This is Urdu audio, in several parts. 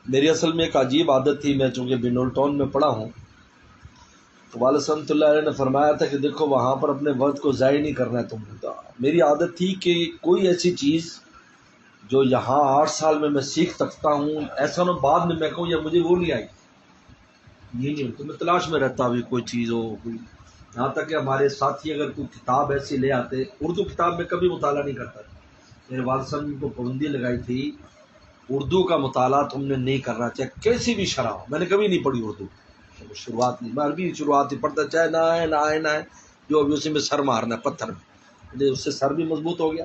میری اصل میں ایک عجیب عادت تھی، میں چونکہ بنول ٹاؤن میں پڑھا ہوں تو والد رحمۃ اللہ علیہ نے فرمایا تھا کہ دیکھو وہاں پر اپنے وقت کو ضائع نہیں کرنا ہے تم کو۔ میری عادت تھی کہ کوئی ایسی چیز جو یہاں 8 سال میں سیکھ سکتا ہوں، ایسا نہ بعد میں کہوں یا مجھے وہ نہیں آئی، یہ نہیں، تو میں تلاش میں رہتا بھی کوئی چیز ہو کوئی۔ یہاں تک کہ ہمارے ساتھی اگر کوئی کتاب ایسی لے آتے، اردو کتاب میں کبھی مطالعہ نہیں کرتا تھا، میرے والد صاحب نے کو پابندی لگائی تھی اردو کا مطالعہ تم نے نہیں کرنا، چاہے کیسی بھی شرح ہو۔ میں نے کبھی نہیں پڑھی اردو، شروعات نہیں، میں عربی شروعات ہی پڑھتا، چاہے نہ آئے نہ آئے نہ آئے، جو ابھی اسی میں سر مارنا ہے پتھر میں، اس سے سر بھی مضبوط ہو گیا۔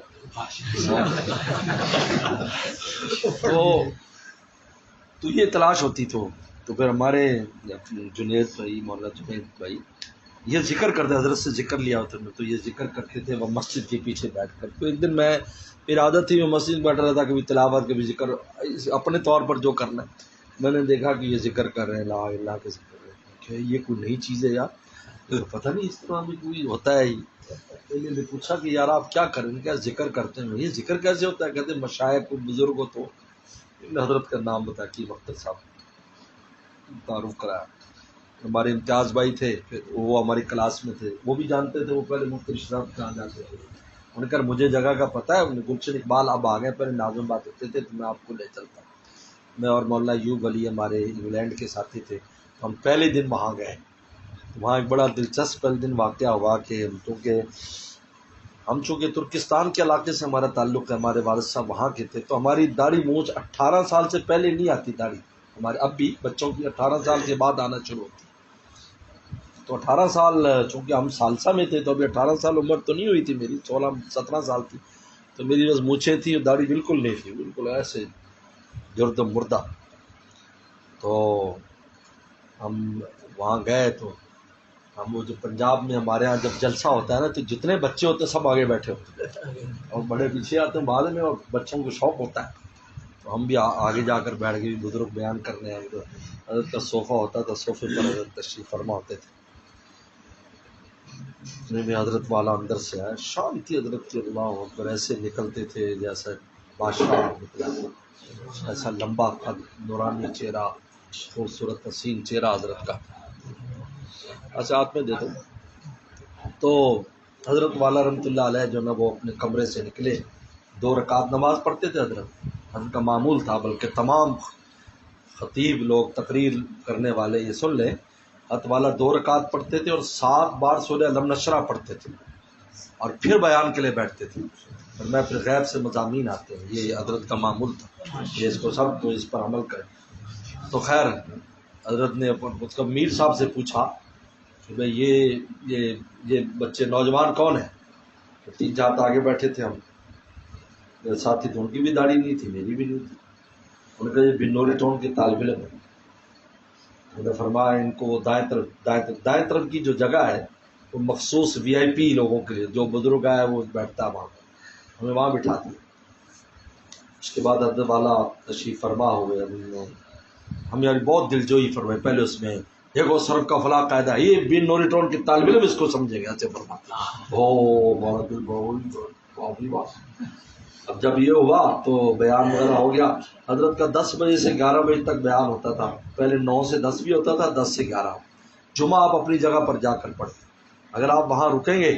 تو یہ تلاش ہوتی تو پھر ہمارے جنید بھائی، مولانا جنید بھائی یہ ذکر کرتے، حضرت سے ذکر لیا ہوتا میں، تو یہ ذکر کرتے تھے وہ مسجد کے پیچھے بیٹھ کر۔ تو ایک دن میری عادت تھی میں مسجد میں بیٹھ رہا تھا، کبھی تلاوت کبھی ذکر، اپنے طور پر جو کرنا ہے۔ میں نے دیکھا کہ یہ ذکر کر رہے ہیں، لا الہ الا کے ذکر رہے ہیں، کہ یہ کوئی نئی چیز ہے یار، پتہ نہیں اس طرح بھی کوئی ہوتا ہے ہی۔ میں نے پوچھا کہ یار آپ کیا کریں گے؟ کیا ذکر کرتے ہیں؟ یہ ذکر کیسے ہوتا ہے؟ کہتے ہیں مشائخ کو، بزرگ کو، تو حضرت کا نام بتا کہ اختر صاحب تعارف کرایا۔ ہمارے امتیاز بھائی تھے، پھر وہ ہماری کلاس میں تھے، وہ بھی جانتے تھے، وہ پہلے مختلف صاحب کہاں جاتے تھے، انہوں نے کہا مجھے جگہ کا پتہ ہے، گلشن اقبال اب آ گئے، پہلے ناظم بات ہوتے تھے تو میں آپ کو لے چلتا ہوں۔ میں اور مولانا یوب علی ہمارے انگلینڈ کے ساتھی تھے، تو ہم پہلے دن وہاں گئے۔ وہاں ایک بڑا دلچسپ پہلے دن واقعہ ہوا کہ ہم چونکہ ترکستان کے علاقے سے ہمارا تعلق ہے، ہمارے والد صاحب وہاں کے تھے، تو ہماری داڑھی مونچھ 18 سال سے پہلے نہیں آتی داڑھی ہمارے، اب بھی بچوں کی 18 سال کے بعد آنا شروع ہوتی۔ تو 18 سال چونکہ ہم سالسہ میں تھے، تو ابھی 18 سال عمر تو نہیں ہوئی تھی میری، 16-17 سال تھی، تو میری بس مونچھیں تھی اور داڑھی بالکل نہیں تھی، بالکل ایسے جرد مردہ۔ تو ہم وہاں گئے تو ہم وہ جو پنجاب میں ہمارے ہاں جب جلسہ ہوتا ہے نا، تو جتنے بچے ہوتے ہیں سب آگے بیٹھے ہوتے ہیں اور بڑے پیچھے آتے ہیں بعد میں، اور بچوں کو شوق ہوتا ہے، تو ہم بھی آگے جا کر بیٹھ گئے، بزرگ بیان کرنے ہیں۔ حضرت کا صوفہ ہوتا تھا، صوفے پر حضرت تشریف فرما ہوتے تھے۔ اتنے میں حضرت والا اندر سے آئے، شان تھی حضرت کی، اللہ اکبر، ایسے نکلتے تھے جیسے بادشاہ نکلا، ایسا لمبا قد، نورانی چہرہ، خوبصورت حسین چہرہ حضرت کا۔ اچھا ہاتھ میں دے دو۔ تو حضرت والا رحمۃ اللہ علیہ جو نا وہ اپنے کمرے سے نکلے، 2 رکعت نماز پڑھتے تھے حضرت کا معمول تھا، بلکہ تمام خطیب لوگ تقریر کرنے والے یہ سن لیں، حضرت والا 2 رکعت پڑھتے تھے اور 7 بار سورہ علم نشرہ پڑھتے تھے اور پھر بیان کے لیے بیٹھتے تھے، اور میں پھر غیب سے مضامین آتے ہیں، یہ حضرت کا معمول تھا، یہ اس کو سب کو اس پر عمل کریں۔ تو خیر حضرت نے اس کا میر صاحب سے پوچھا کہ بھئی یہ بچے نوجوان کون ہیں؟ 3-4 آگے بیٹھے تھے ہم، میرے ساتھی تو ان کی بھی داڑھی نہیں تھی، میری بھی نہیں تھی۔ انہوں نے کہا یہ بنوری ٹاؤن کے طالب علم ہیں۔ انہوں نے فرمایا ان کو دائیں طرف کی جو جگہ ہے وہ مخصوص VIP لوگوں کے لیے، جو بزرگ آیا وہ بیٹھتا ہے وہاں پر، ہمیں وہاں بٹھا دیا۔ اس کے بعد حضرت والا تشریف فرما ہوئے، ہم یعنی بہت دلجوئی فرمائے، پہلے اس میں دیکھو سرف کا فلاں قاعدہ ہے، یہ بن نوری ٹاؤن کے طالب علم اس کو سمجھے گا، ایسے فرماتے۔ اب جب یہ ہوا تو بیان وغیرہ ہو گیا، حضرت کا 10 بجے سے 11 بجے تک بیان ہوتا تھا، پہلے 9 سے 10 بھی ہوتا تھا، 10 سے 11۔ جمعہ آپ اپنی جگہ پر جا کر پڑھتے، اگر آپ وہاں رکیں گے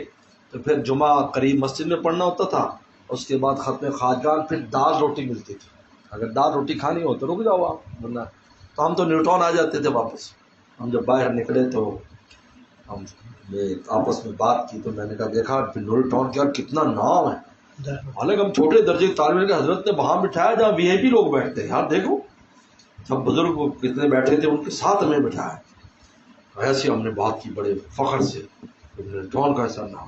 تو پھر جمعہ قریب مسجد میں پڑھنا ہوتا تھا، اس کے بعد ختم خواجگان، پھر دال روٹی ملتی تھی، اگر دال روٹی کھانی ہو تو رک جاؤ آپ، ورنہ تو ہم تو نیوٹن آ جاتے تھے واپس۔ ہم جب باہر نکلے تو ہم آپس میں بات کی، تو میں نے کہا دیکھا بنوری ٹاؤن کا کتنا نام ہے، حالانکہ ہم چھوٹے درجے کے طالب علم کے، حضرت نے وہاں بٹھایا جہاں VIP لوگ بیٹھتے ہیں، یار دیکھو سب بزرگ کتنے بیٹھے تھے، ان کے ساتھ ہمیں بٹھایا۔ ایسے ہم نے بات کی بڑے فخر سے، بنوری ٹاؤن کا ایسا نام۔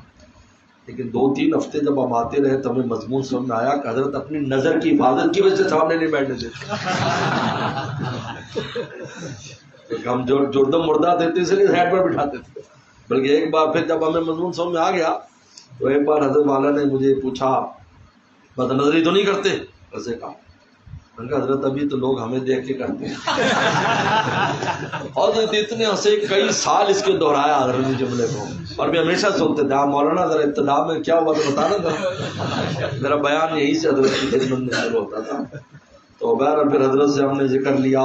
لیکن 2-3 ہفتے جب ہم آتے رہے تو ہمیں مضمون سمجھ میں آیا کہ حضرت اپنی نظر کی حفاظت کی وجہ سے سامنے نہیں بیٹھنے دیتے، ہم جو جردم مردہ دیتے اس لیے سائڈ پر بٹھاتے تھے۔ بلکہ ایک بار پھر جب ہمیں مضمون سمجھ میں آ گیا تو ایک بار حضرت والا نے مجھے پوچھا بد نظری تو نہیں کرتے؟ ایسے کہا، میں نے کہا حضرت ابھی تو لوگ ہمیں دیکھ کے کرتے ہیں۔ اور اتنے ہنسے، کئی سال اس کے دہرایا حضرت نے جملے کو، اور بھی ہمیشہ سنتے تھے، مولانا ذرا ابتدا میں کیا ہوا تو بتانا تھا، میرا بیان یہی سے حضرت کی خدمت میں شروع ہوتا تھا۔ تو بہرحال پھر حضرت سے ہم نے ذکر لیا